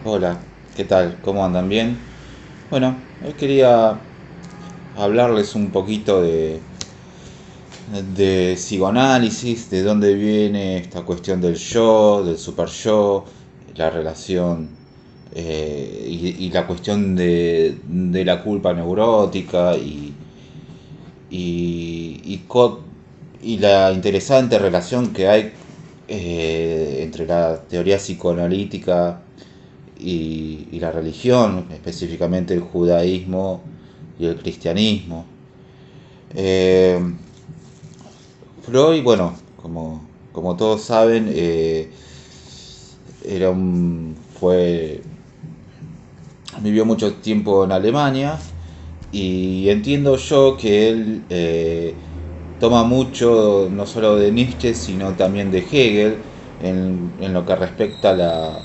Hola, ¿qué tal? ¿Cómo andan? ¿Bien? Bueno, hoy quería hablarles un poquito de psicoanálisis, de dónde viene esta cuestión del yo, del super yo, la relación y la cuestión de la culpa neurótica y, y, co- y la interesante relación que hay entre la teoría psicoanalítica y la religión, específicamente el judaísmo y el cristianismo. Eh, Freud, bueno, como todos saben, fue, vivió mucho tiempo en Alemania y entiendo yo que él toma mucho no solo de Nietzsche, sino también de Hegel en lo que respecta a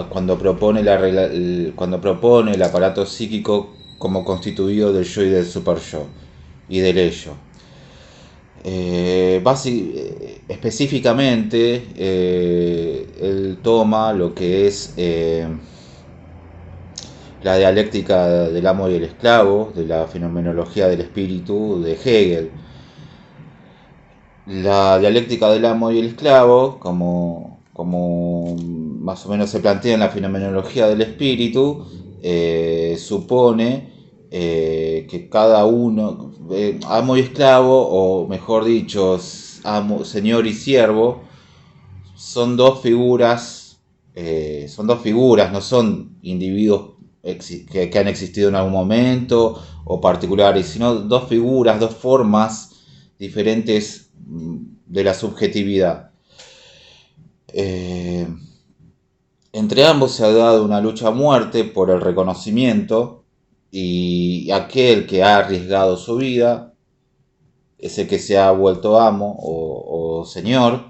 cuando propone cuando propone el aparato psíquico como constituido del yo y del super yo y del ello. Específicamente, él toma lo que es la dialéctica del amo y el esclavo, de la fenomenología del espíritu de Hegel. La dialéctica del amo y el esclavo, como más o menos se plantea en la fenomenología del espíritu, supone que cada uno, amo y esclavo, o mejor dicho, señor y siervo, son dos figuras, no son individuos que han existido en algún momento o particulares, sino dos figuras, dos formas diferentes de la subjetividad. Eh, Entre ambos se ha dado una lucha a muerte por el reconocimiento y aquel que ha arriesgado su vida, ese que se ha vuelto amo o señor,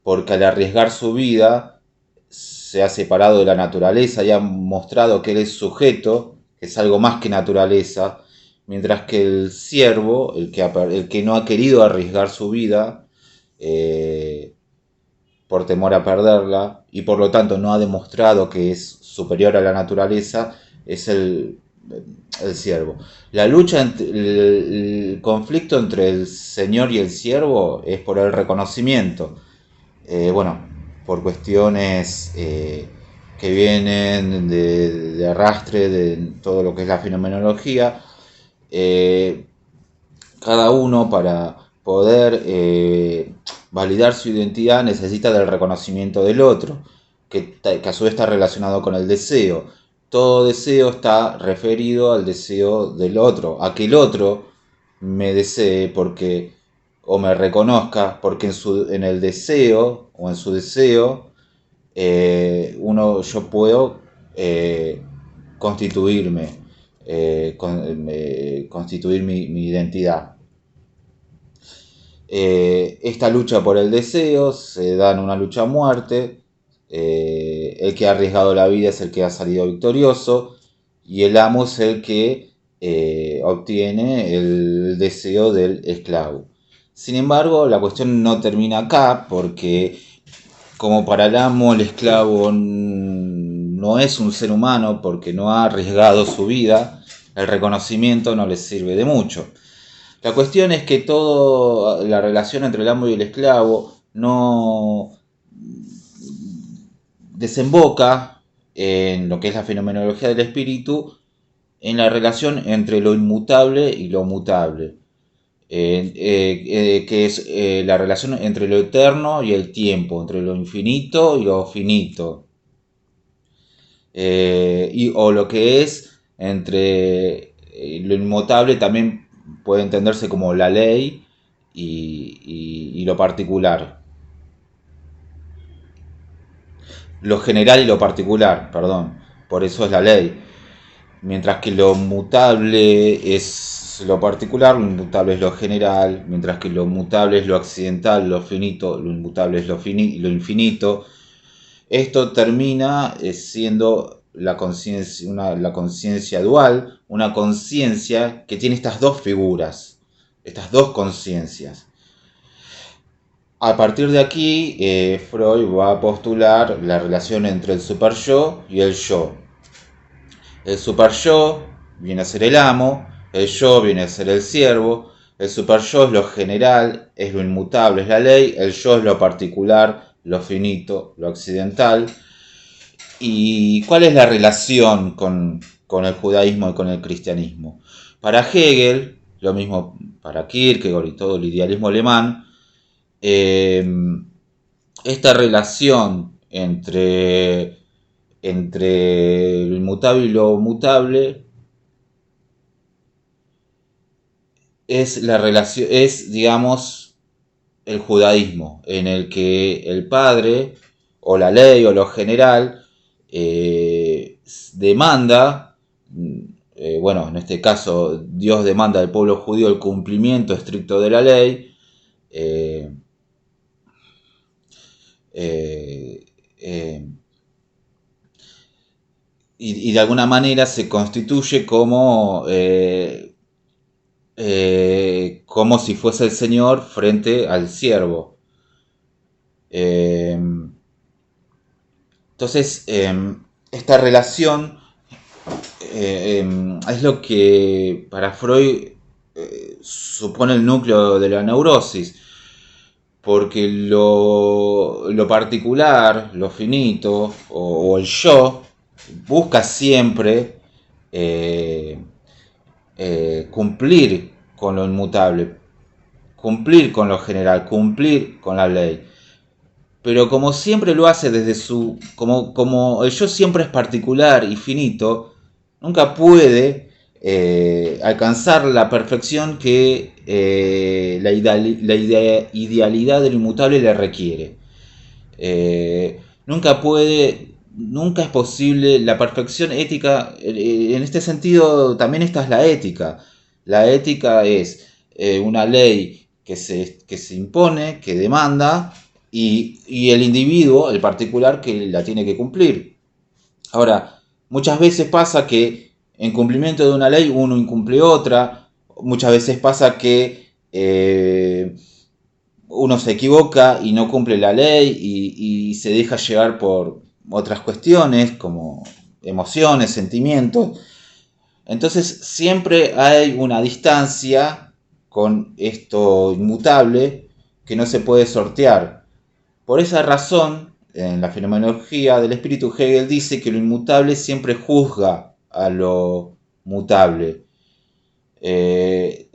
porque al arriesgar su vida se ha separado de la naturaleza y ha mostrado que él es sujeto, que es algo más que naturaleza, mientras que el siervo, el que no ha querido arriesgar su vida, eh, por temor a perderla y por lo tanto no ha demostrado que es superior a la naturaleza, es el siervo. La lucha, el conflicto entre el señor y el siervo es por el reconocimiento. Bueno, por cuestiones que vienen de arrastre de todo lo que es la fenomenología, eh, cada uno para poder validar su identidad necesita del reconocimiento del otro, que a su vez está relacionado con el deseo. Todo deseo está referido al deseo del otro, a que el otro me desee porque o me reconozca, porque en el deseo o en su deseo yo puedo eh, constituirme, constituir mi identidad. Esta lucha por el deseo se da en una lucha a muerte. El que ha arriesgado la vida es el que ha salido victorioso y el amo es el que obtiene el deseo del esclavo. Sin embargo, la cuestión no termina acá porque como para el amo el esclavo no es un ser humano porque no ha arriesgado su vida, el reconocimiento no le sirve de mucho. La cuestión es que toda la relación entre el amo y el esclavo no desemboca en lo que es la fenomenología del espíritu, en la relación entre lo inmutable y lo mutable, que es la relación entre lo eterno y el tiempo, entre lo infinito y lo finito, o lo que es entre lo inmutable también puede entenderse como la ley y lo particular. Lo general y lo particular, perdón. Por eso es la ley. Mientras que lo mutable es lo particular, lo inmutable es lo general. Mientras que lo mutable es lo accidental, lo finito, lo inmutable es lo infinito. Esto termina siendo la conciencia dual, una conciencia que tiene estas dos figuras, estas dos conciencias. A partir de aquí, Freud va a postular la relación entre el superyo y el yo. El superyo viene a ser el amo, el yo viene a ser el siervo, el superyo es lo general, es lo inmutable, es la ley, el yo es lo particular, lo finito, lo accidental. ¿Y cuál es la relación con el judaísmo y con el cristianismo? Para Hegel, lo mismo para Kierkegaard y todo el idealismo alemán, eh, esta relación entre lo inmutable y lo mutable es la relación, es, digamos, el judaísmo, en el que el padre, o la ley, o lo general, demanda, bueno, en este caso Dios demanda al pueblo judío el cumplimiento estricto de la ley, eh, eh, eh, y de alguna manera se constituye como si fuese el Señor frente al siervo. Eh, entonces, esta relación es lo que para Freud supone el núcleo de la neurosis, porque lo particular, lo finito o el yo busca siempre eh, cumplir con lo inmutable, cumplir con lo general, cumplir con la ley. Pero como siempre lo hace desde como el yo siempre es particular y finito, nunca puede alcanzar la perfección que idealidad del inmutable le requiere. Nunca es posible la perfección ética. En este sentido, también esta es la ética. La ética es una ley que se impone, que demanda, y el individuo, el particular, que la tiene que cumplir. Ahora, muchas veces pasa que en cumplimiento de una ley uno incumple otra, muchas veces pasa que uno se equivoca y no cumple la ley y se deja llevar por otras cuestiones como emociones, sentimientos. Entonces siempre hay una distancia con esto inmutable que no se puede sortear. Por esa razón, en la fenomenología del espíritu, Hegel dice que lo inmutable siempre juzga a lo mutable. El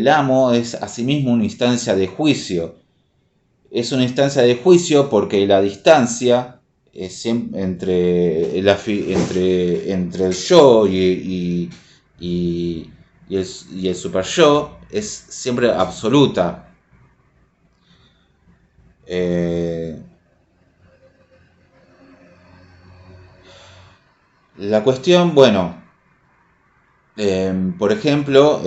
amo es asimismo una instancia de juicio. Es una instancia de juicio porque la distancia es entre el yo y el super yo es siempre absoluta. Eh, la cuestión, bueno, por ejemplo,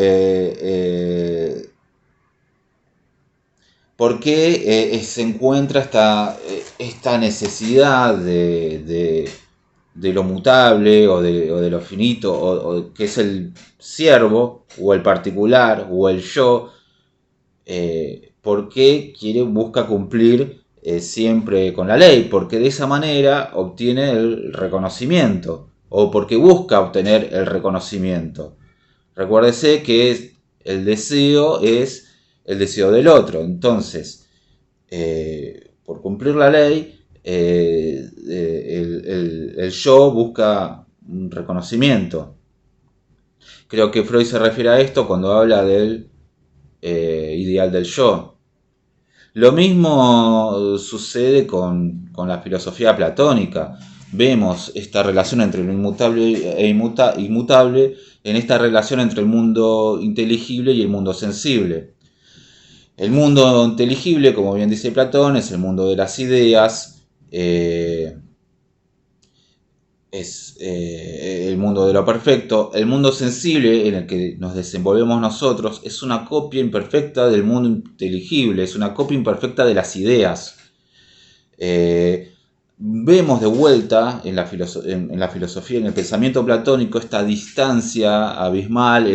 ¿por qué se encuentra esta necesidad de lo mutable o de lo finito, o que es el siervo, o el particular, o el yo? ¿Por qué busca cumplir siempre con la ley? Porque de esa manera obtiene el reconocimiento, o porque busca obtener el reconocimiento. Recuérdese que el deseo es el deseo del otro. Entonces, por cumplir la ley, el yo busca un reconocimiento. Creo que Freud se refiere a esto cuando habla del ideal del yo. Lo mismo sucede con la filosofía platónica. Vemos esta relación entre lo inmutable e inmutable en esta relación entre el mundo inteligible y el mundo sensible. El mundo inteligible, como bien dice Platón, es el mundo de las ideas, es el mundo de lo perfecto. El mundo sensible en el que nos desenvolvemos nosotros es una copia imperfecta del mundo inteligible, es una copia imperfecta de las ideas. Vemos de vuelta en la filosofía, en el pensamiento platónico, esta distancia abismal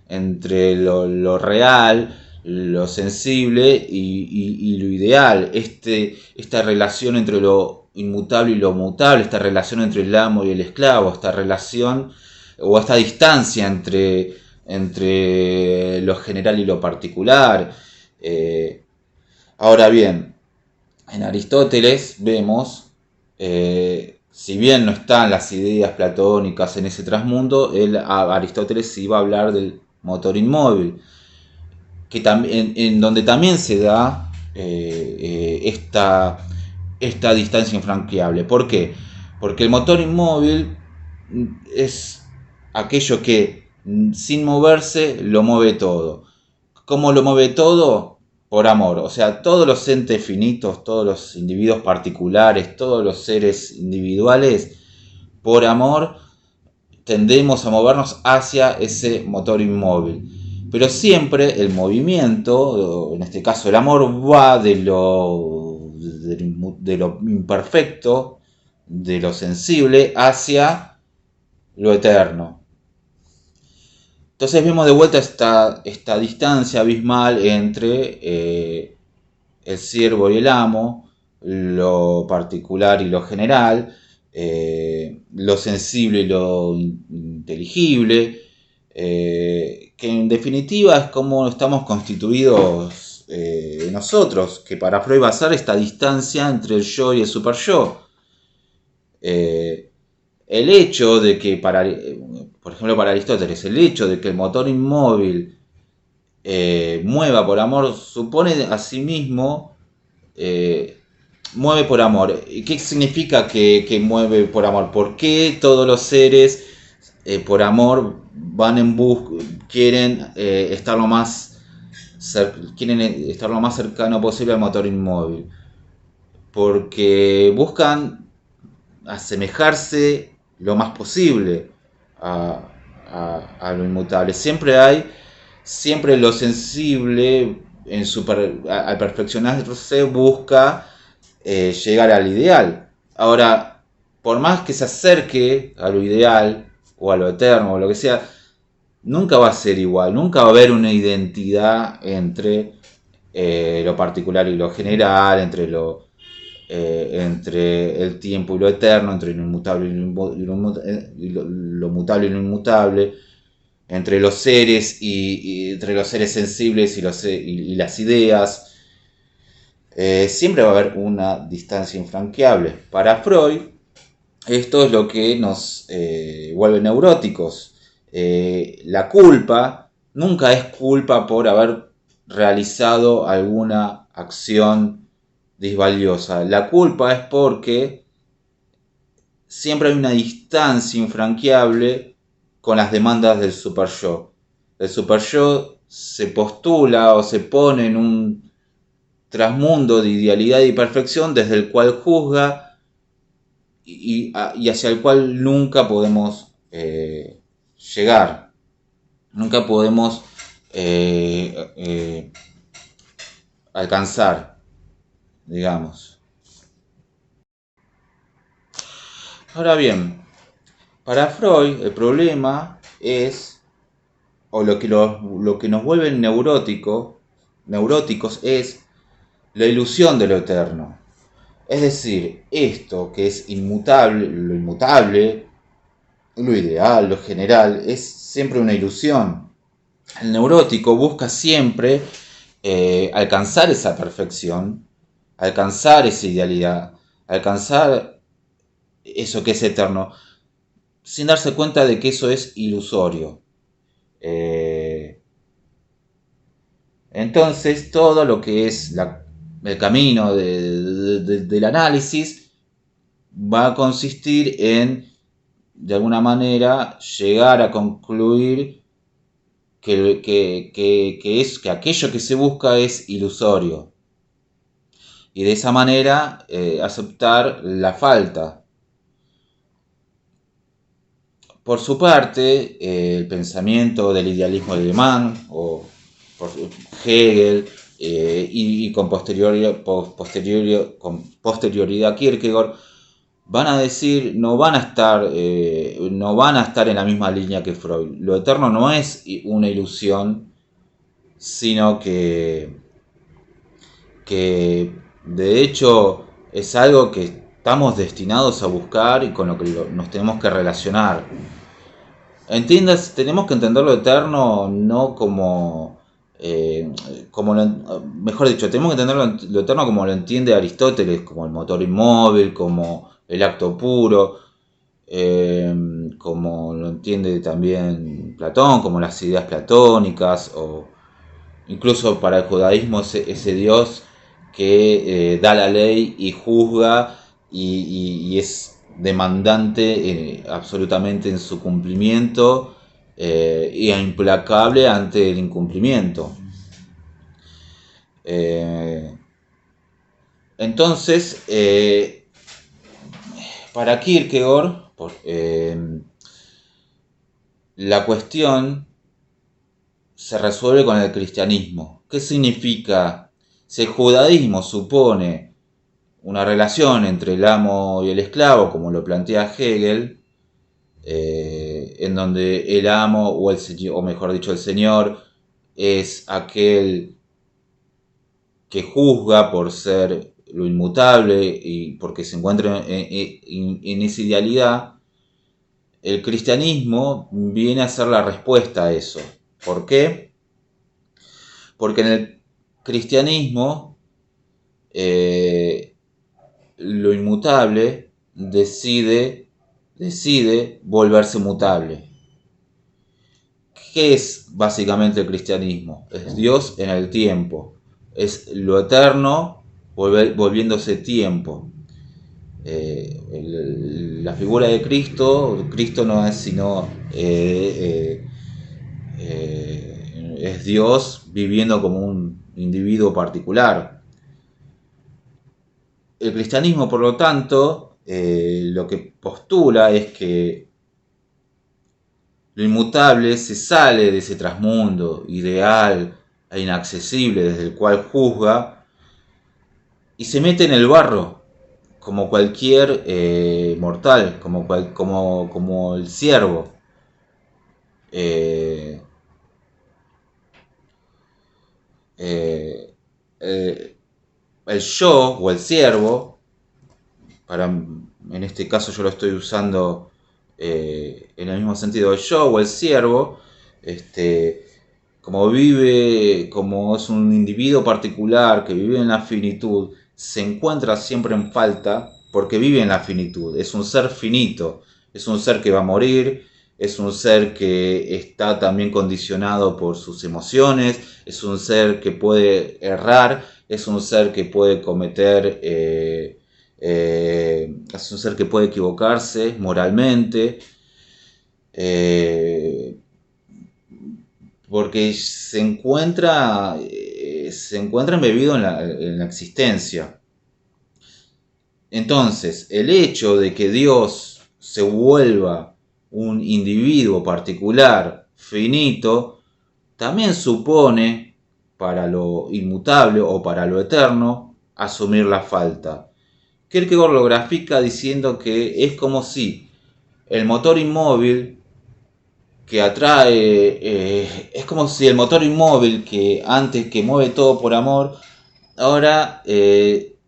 entre lo real, lo sensible y lo ideal, esta relación entre lo inmutable y lo mutable, esta relación entre el amo y el esclavo, esta relación o esta distancia entre lo general y lo particular. Ahora bien, en Aristóteles vemos, si bien no están las ideas platónicas en ese trasmundo, Aristóteles sí va a hablar del motor inmóvil, que en donde también se da esta distancia infranqueable. ¿Por qué? Porque el motor inmóvil es aquello que sin moverse lo mueve todo. ¿Cómo lo mueve todo? Por amor. O sea, todos los entes finitos, todos los individuos particulares, todos los seres individuales, por amor, tendemos a movernos hacia ese motor inmóvil. Pero siempre el movimiento, en este caso el amor, va de lo imperfecto, de lo sensible, hacia lo eterno. Entonces vemos de vuelta esta distancia abismal entre el siervo y el amo, lo particular y lo general, lo sensible y lo inteligible, que en definitiva es como estamos constituidos nosotros, que para Freud va a ser esta distancia entre el yo y el super yo. El hecho de que, por ejemplo para Aristóteles, el hecho de que el motor inmóvil mueva por amor supone a sí mismo mueve por amor. ¿Qué significa que mueve por amor? ¿Por qué todos los seres por amor van en quieren estar lo más cercano posible al motor inmóvil? Porque buscan asemejarse lo más posible a lo inmutable. Siempre lo sensible al perfeccionarse busca llegar al ideal. Ahora, por más que se acerque a lo ideal o a lo eterno o lo que sea, nunca va a ser igual, nunca va a haber una identidad entre lo particular y lo general, entre el tiempo y lo eterno, entre lo inmutable y lo mutable y lo inmutable, entre los seres y entre los seres sensibles y las ideas. Siempre va a haber una distancia infranqueable. Para Freud, esto es lo que nos vuelve neuróticos. La culpa nunca es culpa por haber realizado alguna acción disvaliosa. La culpa es porque siempre hay una distancia infranqueable con las demandas del super yo. El super yo se postula o se pone en un trasmundo de idealidad y perfección desde el cual juzga y hacia el cual nunca podemos llegar. Nunca podemos alcanzar, digamos. Ahora bien, para Freud el problema es, o lo que nos vuelve neuróticos es la ilusión de lo eterno. Es decir, esto que es inmutable, lo ideal, lo general, es siempre una ilusión. El neurótico busca siempre alcanzar esa perfección, alcanzar esa idealidad, alcanzar eso que es eterno, sin darse cuenta de que eso es ilusorio. Entonces, todo lo que es el camino del análisis va a consistir en, de alguna manera, llegar a concluir que aquello que se busca es ilusorio. Y de esa manera aceptar la falta. Por su parte, el pensamiento del idealismo alemán, o por Hegel, y con posterioridad Kierkegaard, van a decir, no van a estar en la misma línea que Freud. Lo eterno no es una ilusión, sino que de hecho es algo que estamos destinados a buscar y con lo que nos tenemos que relacionar. Entiendas, tenemos que entender lo eterno no como, eh, mejor dicho, tenemos que entender lo eterno como lo entiende Aristóteles, como el motor inmóvil, como el acto puro, eh, como lo entiende también Platón, como las ideas platónicas, o incluso para el judaísmo ese Dios que da la ley y juzga y es demandante absolutamente en su cumplimiento y implacable ante el incumplimiento. Eh, entonces, para Kierkegaard, la cuestión se resuelve con el cristianismo. ¿Qué significa? Si el judaísmo supone una relación entre el amo y el esclavo, como lo plantea Hegel, en donde el amo o el señor, o mejor dicho el señor, es aquel que juzga por ser lo inmutable y porque se encuentra en esa idealidad. El cristianismo viene a ser la respuesta a eso. ¿Por qué? Porque en el cristianismo lo inmutable decide volverse mutable. ¿Qué es básicamente el cristianismo? Es Dios en el tiempo. Es lo eterno volviéndose tiempo. La figura de Cristo no es sino es Dios viviendo como un individuo particular. El cristianismo, por lo tanto, lo que postula es que lo inmutable se sale de ese trasmundo ideal e inaccesible desde el cual juzga y se mete en el barro, como cualquier mortal, como el ciervo. Eh, eh, eh, el yo o el ciervo, en este caso yo lo estoy usando en el mismo sentido, el yo o el ciervo, como es un individuo particular que vive en la finitud, se encuentra siempre en falta porque vive en la finitud, es un ser finito, es un ser que va a morir, es un ser que está también condicionado por sus emociones, es un ser que puede errar, es un ser que puede cometer, es un ser que puede equivocarse moralmente, eh, porque se encuentra embebido en la existencia. Entonces, el hecho de que Dios se vuelva un individuo particular, finito, también supone, para lo inmutable o para lo eterno, asumir la falta. Kierkegaard lo grafica diciendo que es como si el motor inmóvil que atrae, es como si el motor inmóvil que antes que mueve todo por amor, ahora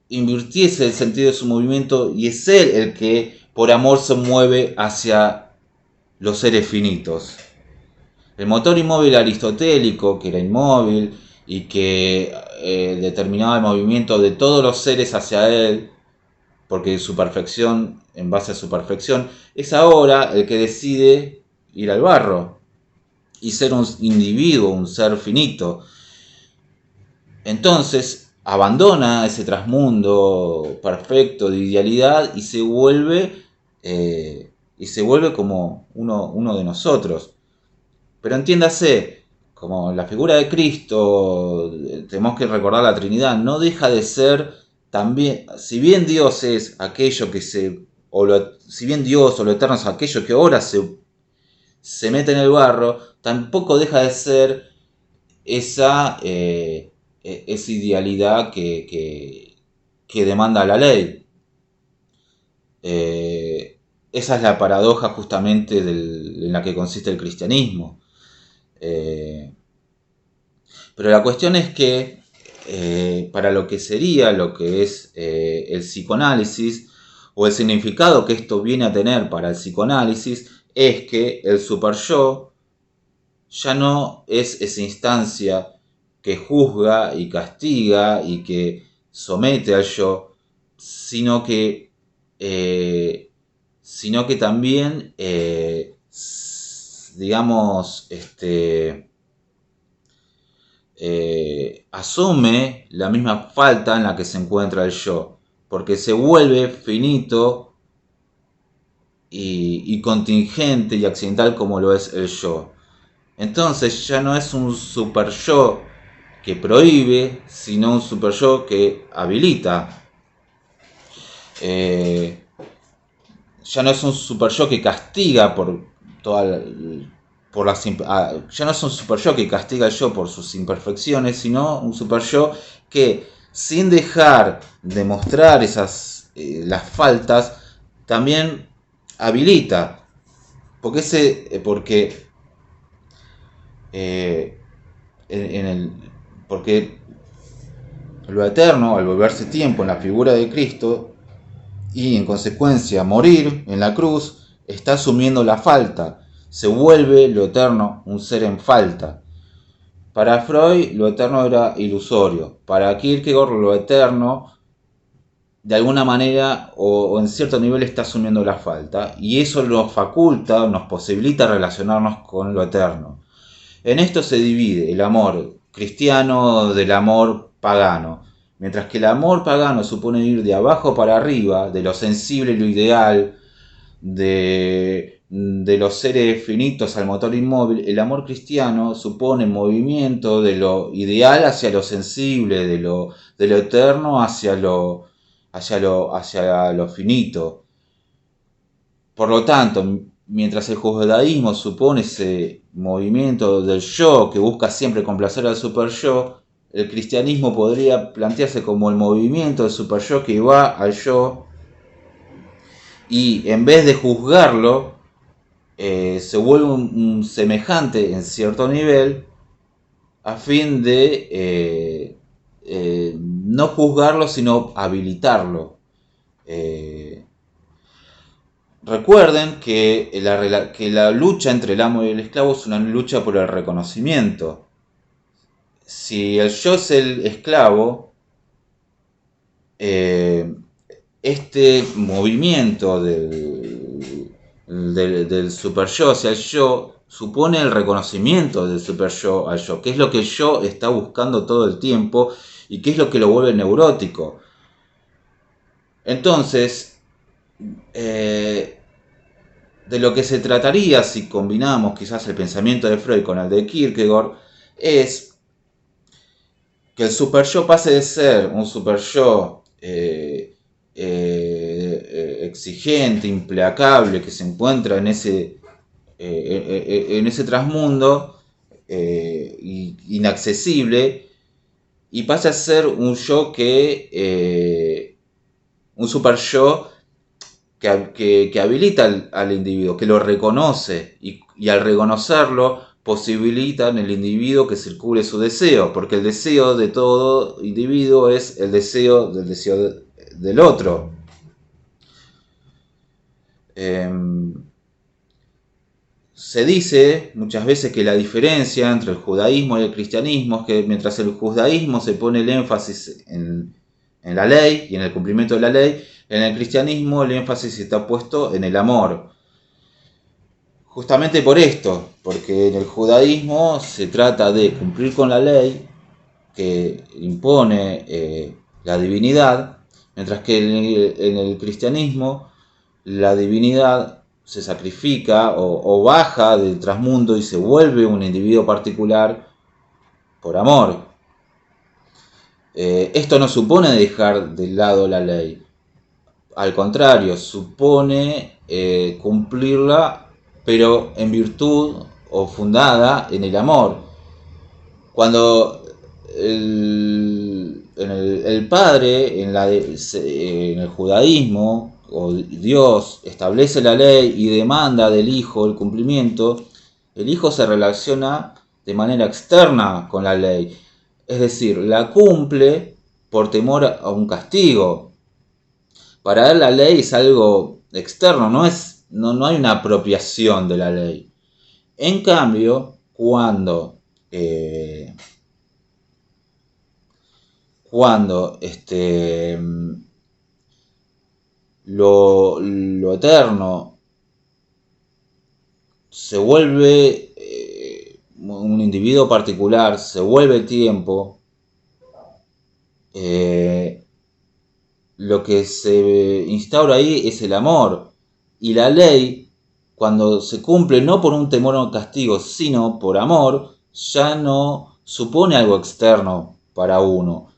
invirtiese el sentido de su movimiento y es él el que por amor se mueve hacia los seres finitos. El motor inmóvil aristotélico, que era inmóvil y que determinaba el movimiento de todos los seres hacia él, porque su perfección, en base a su perfección, es ahora el que decide ir al barro y ser un individuo, un ser finito. Entonces abandona ese trasmundo perfecto de idealidad y se vuelve como uno de nosotros. Pero entiéndase, como la figura de Cristo, tenemos que recordar la Trinidad, no deja de ser también, si bien Dios es aquello que si bien Dios o lo eterno es aquello que ahora se mete en el barro, tampoco deja de ser esa idealidad que demanda la ley. Esa es la paradoja justamente en la que consiste el cristianismo. Eh, Pero la cuestión es que para lo que sería lo que es el psicoanálisis, o el significado que esto viene a tener para el psicoanálisis, es que el super yo ya no es esa instancia que juzga y castiga y que somete al yo, sino que, también, digamos, asume la misma falta en la que se encuentra el yo, porque se vuelve finito y contingente y accidental como lo es el yo. Entonces ya no es un super yo que prohíbe, sino un super yo que habilita. Ya no es un super yo que castiga por toda la, por las, ya no es un super yo que castiga al yo por sus imperfecciones, sino un super yo que, sin dejar de mostrar las faltas, también habilita. Porque porque lo eterno, al volverse tiempo en la figura de Cristo y en consecuencia morir en la cruz, está asumiendo la falta. Se vuelve lo eterno un ser en falta. Para Freud lo eterno era ilusorio. Para Kierkegaard lo eterno de alguna manera o en cierto nivel está asumiendo la falta, y eso nos faculta, nos posibilita relacionarnos con lo eterno. En esto se divide el amor cristiano del amor pagano. Mientras que el amor pagano supone ir de abajo para arriba, de lo sensible y lo ideal, de los seres finitos al motor inmóvil, el amor cristiano supone movimiento de lo ideal hacia lo sensible, de lo eterno hacia lo finito. Por lo tanto, mientras el judaísmo supone ese movimiento del yo que busca siempre complacer al super yo, el cristianismo podría plantearse como el movimiento del super yo que va al yo, y en vez de juzgarlo, se vuelve un semejante en cierto nivel, a fin de no juzgarlo sino habilitarlo. Recuerden que la lucha entre el amo y el esclavo es una lucha por el reconocimiento. Si el yo es el esclavo, este movimiento del super yo hacia el yo supone el reconocimiento del super yo al yo, que es lo que el yo está buscando todo el tiempo y que es lo que lo vuelve neurótico. Entonces, de lo que se trataría si combinamos quizás el pensamiento de Freud con el de Kierkegaard es que el super yo pase de ser un super yo exigente, implacable, que se encuentra en ese trasmundo inaccesible, y pase a ser un yo un super yo que habilita al individuo, que lo reconoce, y al reconocerlo posibilita en el individuo que circule su deseo, porque el deseo de todo individuo es el deseo del otro. Se dice muchas veces que la diferencia entre el judaísmo y el cristianismo es que mientras el judaísmo se pone el énfasis en la ley y en el cumplimiento de la ley, en el cristianismo el énfasis está puesto en el amor. Justamente por esto, porque en el judaísmo se trata de cumplir con la ley que impone la divinidad, mientras que en el cristianismo la divinidad se sacrifica o baja del trasmundo y se vuelve un individuo particular por amor. Esto no supone dejar de lado la ley, al contrario, supone cumplirla, pero en virtud o fundada en el amor. Cuando el padre en el judaísmo, o Dios, establece la ley y demanda del hijo el cumplimiento, el hijo se relaciona de manera externa con la ley. Es decir, la cumple por temor a un castigo. Para él la ley es algo externo, no hay una apropiación de la ley. En cambio, cuando lo eterno se vuelve un individuo particular, se vuelve tiempo, eh, lo que se instaura ahí es el amor. Y la ley, cuando se cumple no por un temor o un castigo, sino por amor, ya no supone algo externo para uno.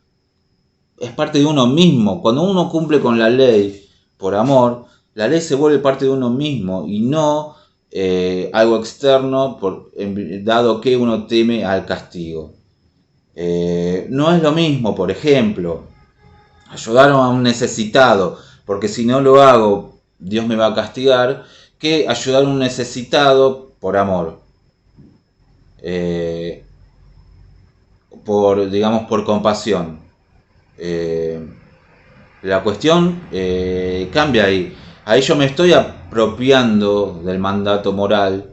Es parte de uno mismo. Cuando uno cumple con la ley por amor, la ley se vuelve parte de uno mismo y no algo externo dado que uno teme al castigo. No es lo mismo, por ejemplo, ayudar a un necesitado, porque si no lo hago, Dios me va a castigar, que ayudar a un necesitado por amor. Eh, digamos, por compasión. Eh, la cuestión cambia ahí. Ahí yo me estoy apropiando del mandato moral,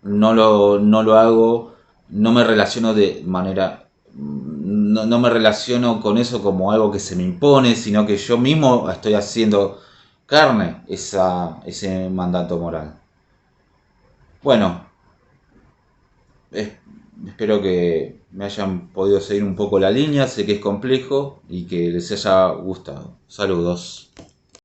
no lo hago, no me relaciono de manera, no me relaciono con eso como algo que se me impone, sino que yo mismo estoy haciendo carne ese mandato moral. Bueno, es- espero que me hayan podido seguir un poco la línea, sé que es complejo y que les haya gustado. Saludos.